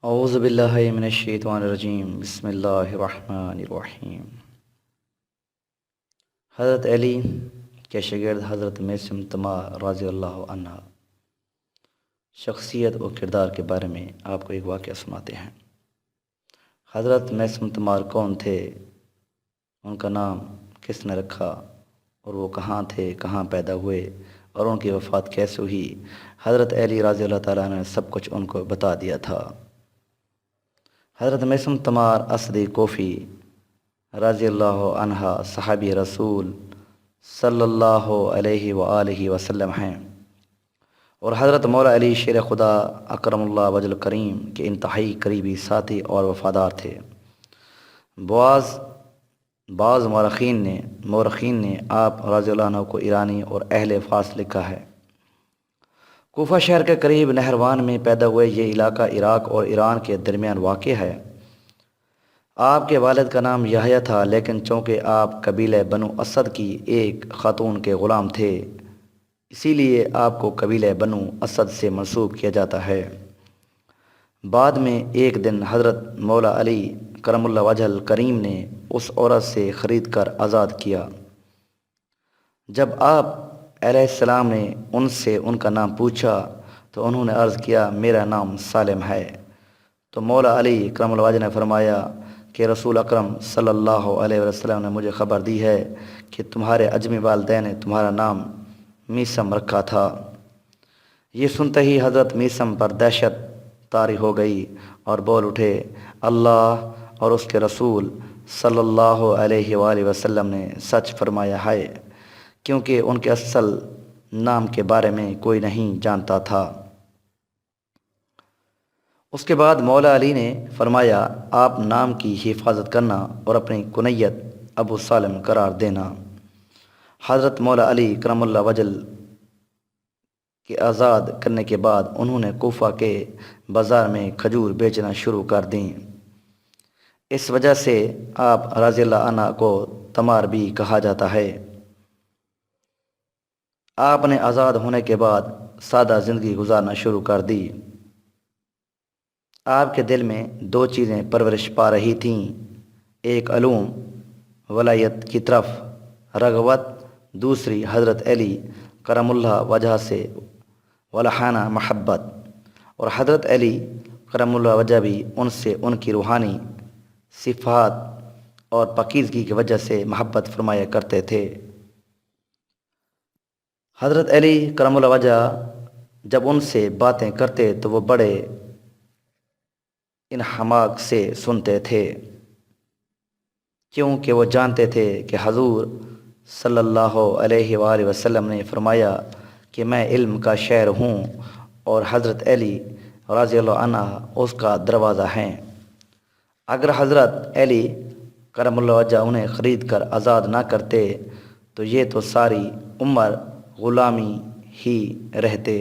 اعوذ باللہ من الشیطان الرجیم بسم اللہ الرحمن الرحیم۔ حضرت علی کے شاگرد حضرت میثم تمار رضی اللہ عنہ شخصیت اور کردار کے بارے میں آپ کو ایک واقعہ سناتے ہیں۔ حضرت میثم تمار کون تھے، ان کا نام کس نے رکھا، اور وہ کہاں تھے، کہاں پیدا ہوئے، اور ان کی وفات کیسے ہوئی، حضرت علی رضی اللہ تعالیٰ عنہ نے سب کچھ ان کو بتا دیا تھا۔ حضرت میثم تمار اسدی کوفی رضی اللہ عنہ صحابی رسول صلی اللہ علیہ وآلہ وسلم ہیں، اور حضرت مولا علی شیر خدا اکرم اللہ وجہ الکریم کے انتہائی قریبی ساتھی اور وفادار تھے۔ بعض مورخین نے آپ رضی اللہ عنہ کو ایرانی اور اہل فارس لکھا ہے۔ کوفہ شہر کے قریب نہروان میں پیدا ہوئے یہ علاقہ عراق اور ایران کے درمیان واقع ہے۔ آپ کے والد کا نام یحییٰ تھا، لیکن چونکہ آپ قبیلہ بنو اسد کی ایک خاتون کے غلام تھے، اسی لیے آپ کو قبیلہ بنو اسد سے منسوب کیا جاتا ہے۔ بعد میں ایک دن حضرت مولا علی کرم اللہ وجہ الکریم نے اس عورت سے خرید کر آزاد کیا۔ جب آپ علیہ السلام نے ان سے ان کا نام پوچھا تو انہوں نے عرض کیا میرا نام سالم ہے، تو مولا علی کرم اللہ وجہ نے فرمایا کہ رسول اکرم صلی اللہ علیہ وسلم نے مجھے خبر دی ہے کہ تمہارے اجمی والدین نے تمہارا نام میثم رکھا تھا۔ یہ سنتے ہی حضرت میثم پر دہشت طاری ہو گئی اور بول اٹھے، اللہ اور اس کے رسول صلی اللہ علیہ وآلہ وسلم نے سچ فرمایا ہے، کیونکہ ان کے اصل نام کے بارے میں کوئی نہیں جانتا تھا۔ اس کے بعد مولا علی نے فرمایا آپ نام کی حفاظت کرنا اور اپنی کنیت ابو سالم قرار دینا۔ حضرت مولا علی کرم اللہ وجہ کے آزاد کرنے کے بعد انہوں نے کوفہ کے بازار میں کھجور بیچنا شروع کر دیں۔ اس وجہ سے آپ رضی اللہ عنہ کو تمار بھی کہا جاتا ہے۔ آپ نے آزاد ہونے کے بعد سادہ زندگی گزارنا شروع کر دی۔ آپ کے دل میں دو چیزیں پرورش پا رہی تھیں، ایک علوم ولایت کی طرف رغبت، دوسری حضرت علی کرم اللہ وجہ سے ولہانہ محبت، اور حضرت علی کرم اللہ وجہ بھی ان سے ان کی روحانی صفات اور پاکیزگی کی وجہ سے محبت فرمایا کرتے تھے۔ حضرت علی کرم اللہ وجہ جب ان سے باتیں کرتے تو وہ بڑے انہماک سے سنتے تھے، کیونکہ وہ جانتے تھے کہ حضور صلی اللہ علیہ وآلہ وسلم نے فرمایا کہ میں علم کا شہر ہوں اور حضرت علی رضی اللہ عنہ اس کا دروازہ ہیں۔ اگر حضرت علی کرم اللہ وجہ انہیں خرید کر آزاد نہ کرتے تو یہ تو ساری عمر غلامی ہی رہتے۔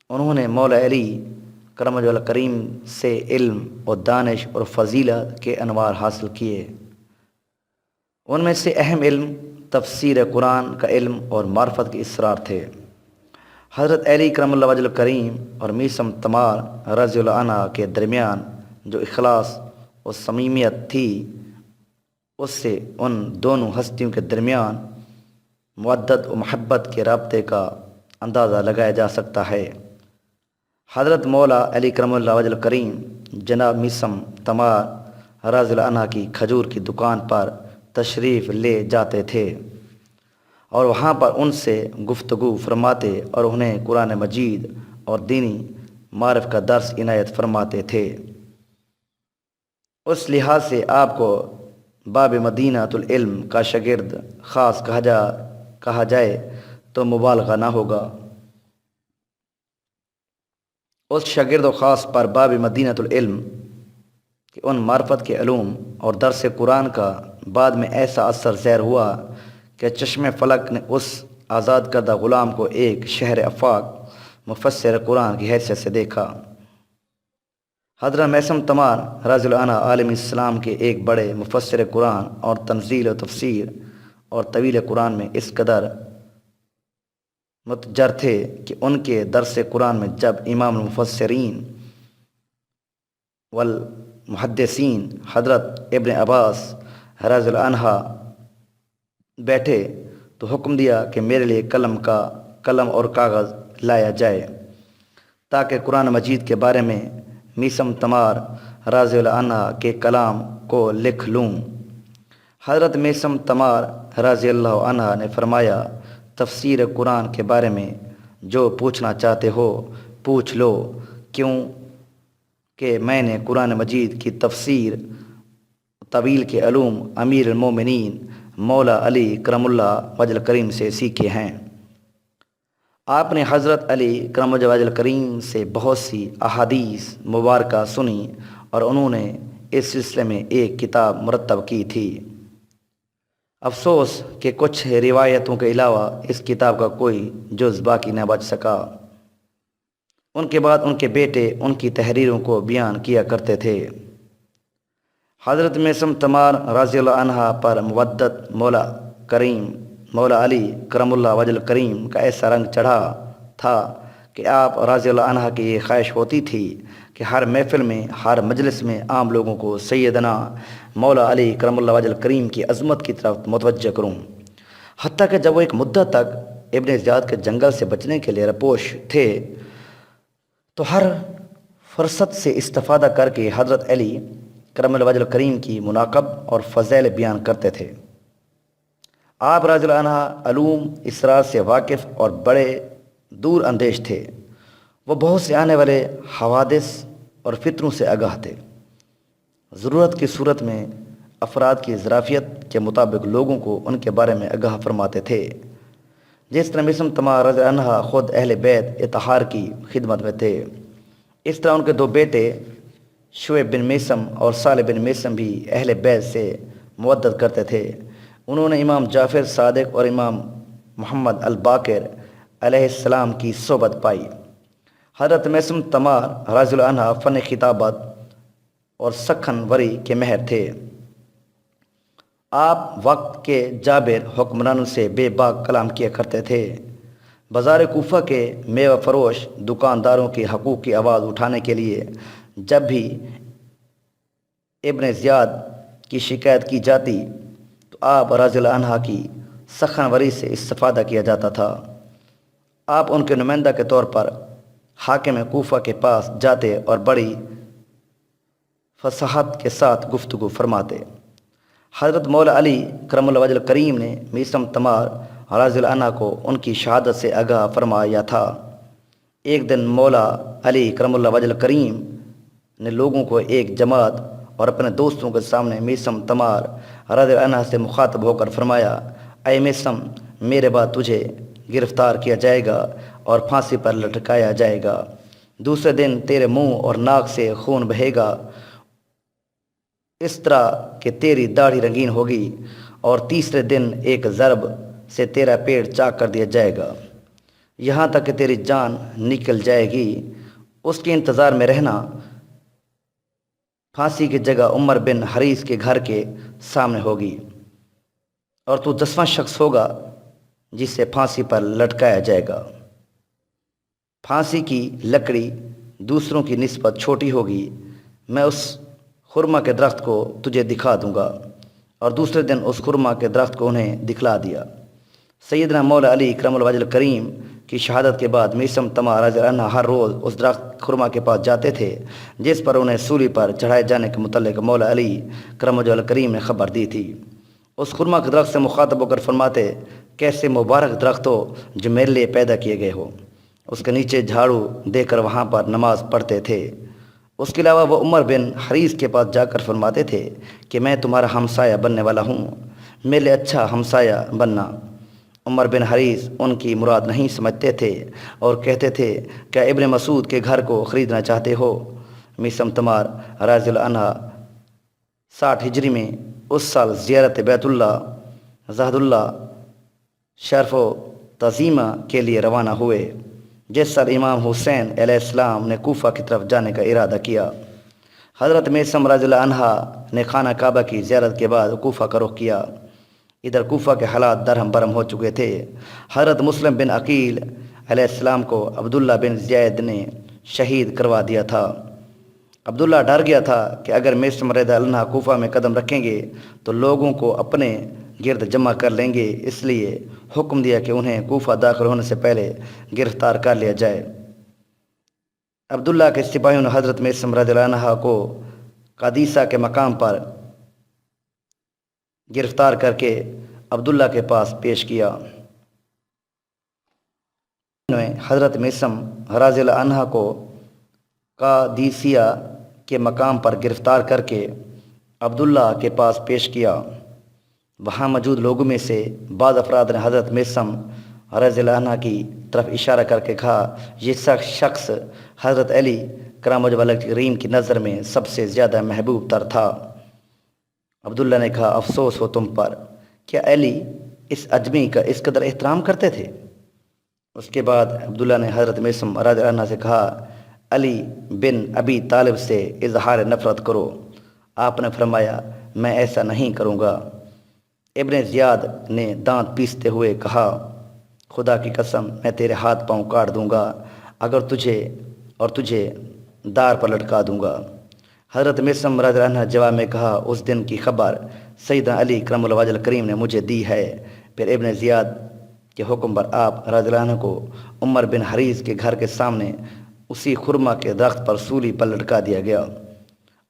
انہوں نے مولا علی کرم اللہ کریم سے علم اور دانش اور فضیلت کے انوار حاصل کیے۔ ان میں سے اہم علم تفسیر قرآن کا علم اور معرفت کے اسرار تھے۔ حضرت علی کرم اللہ وجہ الکریم اور میثم تمار رضی اللہ عنہ کے درمیان جو اخلاص اور صمیمیت تھی، اس سے ان دونوں ہستیوں کے درمیان مودت و محبت کے رابطے کا اندازہ لگایا جا سکتا ہے۔ حضرت مولا علی کرم اللہ وجہ الکریم جناب میثم تمار رضی اللہ عنہ کی کھجور کی دکان پر تشریف لے جاتے تھے اور وہاں پر ان سے گفتگو فرماتے اور انہیں قرآن مجید اور دینی معرف کا درس عنایت فرماتے تھے۔ اس لحاظ سے آپ کو باب مدینۃ العلم کا شاگرد خاص کہا جائے تو مبالغہ نہ ہوگا۔ اس شاگرد و خاص پر باب مدینۃ العلم کہ ان معرفت کے علوم اور درس قرآن کا بعد میں ایسا اثر زیر ہوا کہ چشم فلک نے اس آزاد کردہ غلام کو ایک شہر آفاق مفسر قرآن کی حیثیت سے دیکھا۔ حضرت میثم تمار رضی اللہ عنہ عالم اسلام کے ایک بڑے مفسر قرآن اور تنزیل و تفسیر اور طویل قرآن میں اس قدر متجر تھے کہ ان کے درس قرآن میں جب امام المفسرین والمحدثین حضرت ابن عباس رضی اللہ عنہ بیٹھے تو حکم دیا کہ میرے لیے قلم اور کاغذ لایا جائے تاکہ قرآن مجید کے بارے میں میثم تمار رضی اللہ عنہ کے کلام کو لکھ لوں۔ حضرت میثم تمار رضی اللہ عنہ نے فرمایا، تفسیر قرآن کے بارے میں جو پوچھنا چاہتے ہو پوچھ لو، کیوں کہ میں نے قرآن مجید کی تفسیر طویل کے علوم امیر المومنین مولا علی کرم اللہ وجہ کریم سے سیکھے ہیں۔ آپ نے حضرت علی کرم اللہ وجہ کریم سے بہت سی احادیث مبارکہ سنی اور انہوں نے اس سلسلے میں ایک کتاب مرتب کی تھی۔ افسوس کہ کچھ روایتوں کے علاوہ اس کتاب کا کوئی جز باقی نہ بچ سکا۔ ان کے بعد ان کے بیٹے ان کی تحریروں کو بیان کیا کرتے تھے۔ حضرت میثم تمار رضی اللہ عنہ پر مودت مولا علی کرم اللہ وجہ کریم کا ایسا رنگ چڑھا تھا کہ آپ رضی اللہ عنہ کی یہ خواہش ہوتی تھی کہ ہر محفل میں، ہر مجلس میں عام لوگوں کو سیدنا مولا علی کرم اللہ وجہ کریم کی عظمت کی طرف متوجہ کروں۔ حتیٰ کہ جب وہ ایک مدت تک ابن زیاد کے جنگل سے بچنے کے لیے رپوش تھے تو ہر فرصت سے استفادہ کر کے حضرت علی کرم اللہ وجہ کریم کی مناقب اور فضائل بیان کرتے تھے۔ آپ رضی اللہ عنہ علوم اسرار سے واقف اور بڑے دور اندیش تھے۔ وہ بہت سے آنے والے حوادث اور فتنوں سے آگاہ تھے۔ ضرورت کی صورت میں افراد کی ظرافیت کے مطابق لوگوں کو ان کے بارے میں آگاہ فرماتے تھے۔ جس طرح میثم تمار رضی اللہ عنہ خود اہل بیت اطہار کی خدمت میں تھے، اس طرح ان کے دو بیٹے شعیب بن میثم اور صالح بن میثم بھی اہل بیت سے مودت کرتے تھے۔ انہوں نے امام جعفر صادق اور امام محمد الباقر علیہ السلام کی صحبت پائی۔ حضرت میثم تمار رضی اللہ عنہ فن خطابت اور سخن وری کے ماہر تھے۔ آپ وقت کے جابر حکمرانوں سے بے باک کلام کیا کرتے تھے۔ بازار کوفہ کے میوہ فروش دکانداروں کے حقوق کی آواز اٹھانے کے لیے جب بھی ابن زیاد کی شکایت کی جاتی تو آپ رضی اللہ عنہ کی سخن وری سے استفادہ کیا جاتا تھا۔ آپ ان کے نمائندہ کے طور پر حاکم کوفہ کے پاس جاتے اور بڑی فصاحت کے ساتھ گفتگو فرماتے۔ حضرت مولا علی کرم اللہ وجہ کریم نے میثم تمار رضی اللہ عنہ کو ان کی شہادت سے آگاہ فرمایا تھا۔ ایک دن مولا علی کرم اللہ وجہ کریم نے لوگوں کو ایک جماعت اور اپنے دوستوں کے سامنے میثم تمار رضی اللہ عنہ سے مخاطب ہو کر فرمایا، اے میثم، میرے بعد تجھے گرفتار کیا جائے گا اور پھانسی پر لٹکایا جائے گا۔ دوسرے دن تیرے منہ اور ناک سے خون بہے گا، اس طرح کہ تیری داڑھی رنگین ہوگی، اور تیسرے دن ایک ضرب سے تیرا پیٹ چاک کر دیا جائے گا، یہاں تک کہ تیری جان نکل جائے گی۔ اس کے انتظار میں رہنا۔ پھانسی کی جگہ عمر بن حریث کے گھر کے سامنے ہوگی اور تو 10واں شخص ہوگا جسے پھانسی پر لٹکایا جائے گا۔ پھانسی کی لکڑی دوسروں کی نسبت چھوٹی ہوگی۔ میں اس خرما کے درخت کو تجھے دکھا دوں گا، اور دوسرے دن اس خرما کے درخت کو انہیں دکھلا دیا۔ سیدنا مولا علی کرم اللہ وجہ کریم کی شہادت کے بعد میثم تمار رضی اللہ عنہ ہر روز اس درخت خرما کے پاس جاتے تھے جس پر انہیں سولی پر چڑھائے جانے کے متعلق مولا علی کرم اللہ کریم نے خبر دی تھی۔ اس خرما کے درخت سے مخاطب ہو کر فرماتے، کیسے مبارک درخت ہو جو میرے لیے پیدا کیے گئے ہو۔ اس کے نیچے جھاڑو دے کر وہاں پر نماز پڑھتے تھے۔ اس کے علاوہ وہ عمر بن حریث کے پاس جا کر فرماتے تھے کہ میں تمہارا ہمسایہ بننے والا ہوں، میرے لیے اچھا ہمسایہ بننا۔ عمر بن حریث ان کی مراد نہیں سمجھتے تھے اور کہتے تھے، کیا ابن مسعود کے گھر کو خریدنا چاہتے ہو؟ میثم تمار رضی اللہ عنہ 60 ہجری میں اس سال زیارت بیت اللہ زہد اللہ شرف و تعظیمہ کے لیے روانہ ہوئے، جس سال امام حسین علیہ السلام نے کوفہ کی طرف جانے کا ارادہ کیا۔ حضرت میثم رضی اللہ عنہ نے خانہ کعبہ کی زیارت کے بعد کوفہ کا رخ کیا۔ ادھر کوفہ کے حالات درہم برہم ہو چکے تھے۔ حضرت مسلم بن عقیل علیہ السلام کو عبداللہ بن زید نے شہید کروا دیا تھا۔ عبداللہ ڈر گیا تھا کہ اگر میسم رضی اللہ عنہ کوفہ میں قدم رکھیں گے تو لوگوں کو اپنے گرد جمع کر لیں گے، اس لیے حکم دیا کہ انہیں کوفہ داخل ہونے سے پہلے گرفتار کر لیا جائے۔ عبداللہ کے سپاہیوں نے حضرت میسم رضی اللہ عنہ کو قادیسہ کے مقام پر گرفتار کر کے عبداللہ کے پاس پیش کیا۔ حضرت میسم رضی اللہ عنہ کو قادیسیہ کے مقام پر گرفتار کر کے عبداللہ کے پاس پیش کیا۔ وہاں موجود لوگوں میں سے بعض افراد نے حضرت میسم رضی اللہ عنہ کی طرف اشارہ کر کے کہا، یہ شخص حضرت علی کرام وجہ کریم کی نظر میں سب سے زیادہ محبوب تر تھا۔ عبداللہ نے کہا، افسوس ہو تم پر، کیا علی اس اجمی کا اس قدر احترام کرتے تھے؟ اس کے بعد عبداللہ نے حضرت میسم رضی اللہ عنہ سے کہا، علی بن ابی طالب سے اظہار نفرت کرو۔ آپ نے فرمایا، میں ایسا نہیں کروں گا۔ ابن زیاد نے دانت پیستے ہوئے کہا، خدا کی قسم میں تیرے ہاتھ پاؤں کاٹ دوں گا اگر تجھے دار پر لٹکا دوں گا۔ حضرت میسم رضی اللہ عنہ جواب میں کہا، اس دن کی خبر سیدنا علی کرم اللہ وجہ کریم نے مجھے دی ہے۔ پھر ابن زیاد کے حکم پر آپ رضی اللہ عنہ کو عمر بن حریث کے گھر کے سامنے اسی خرما کے درخت پر سولی پر لٹکا دیا گیا،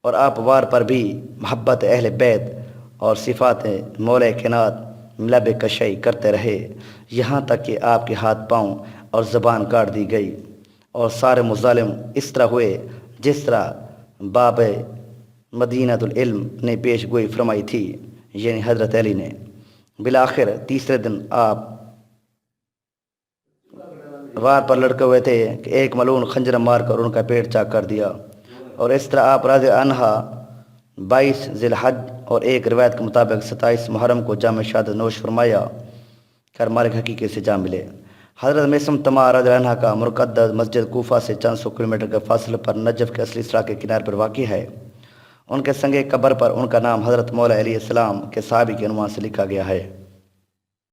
اور آپ وار پر بھی محبت اہل بیت اور صفات مولا کائنات لب کشائی کرتے رہے، یہاں تک کہ آپ کے ہاتھ پاؤں اور زبان کاٹ دی گئی، اور سارے مظالم اس طرح ہوئے جس طرح باب مدینۃ العلم نے پیش گوئی فرمائی تھی، یعنی حضرت علی نے۔ بالآخر تیسرے دن آپ وار پر لٹکے ہوئے تھے کہ ایک ملعون خنجر مار کر ان کا پیٹ چاک کر دیا، اور اس طرح آپ رضی اللہ عنہ 22 ذی الحج اور ایک روایت کے مطابق 27 محرم کو جام شہادت نوش فرمایا کر مالک حقیقی سے جا ملے۔ حضرت میسم طمع رضی اللہ عنہ کا مقدس مسجد کوفہ سے چند سو کلومیٹر کے فاصلے پر نجف کے اصلی سرا کے کنارے پر واقع ہے۔ ان کے سنگ قبر پر ان کا نام حضرت مولا علیہ السلام کے صحابی کے عنوان سے لکھا گیا ہے۔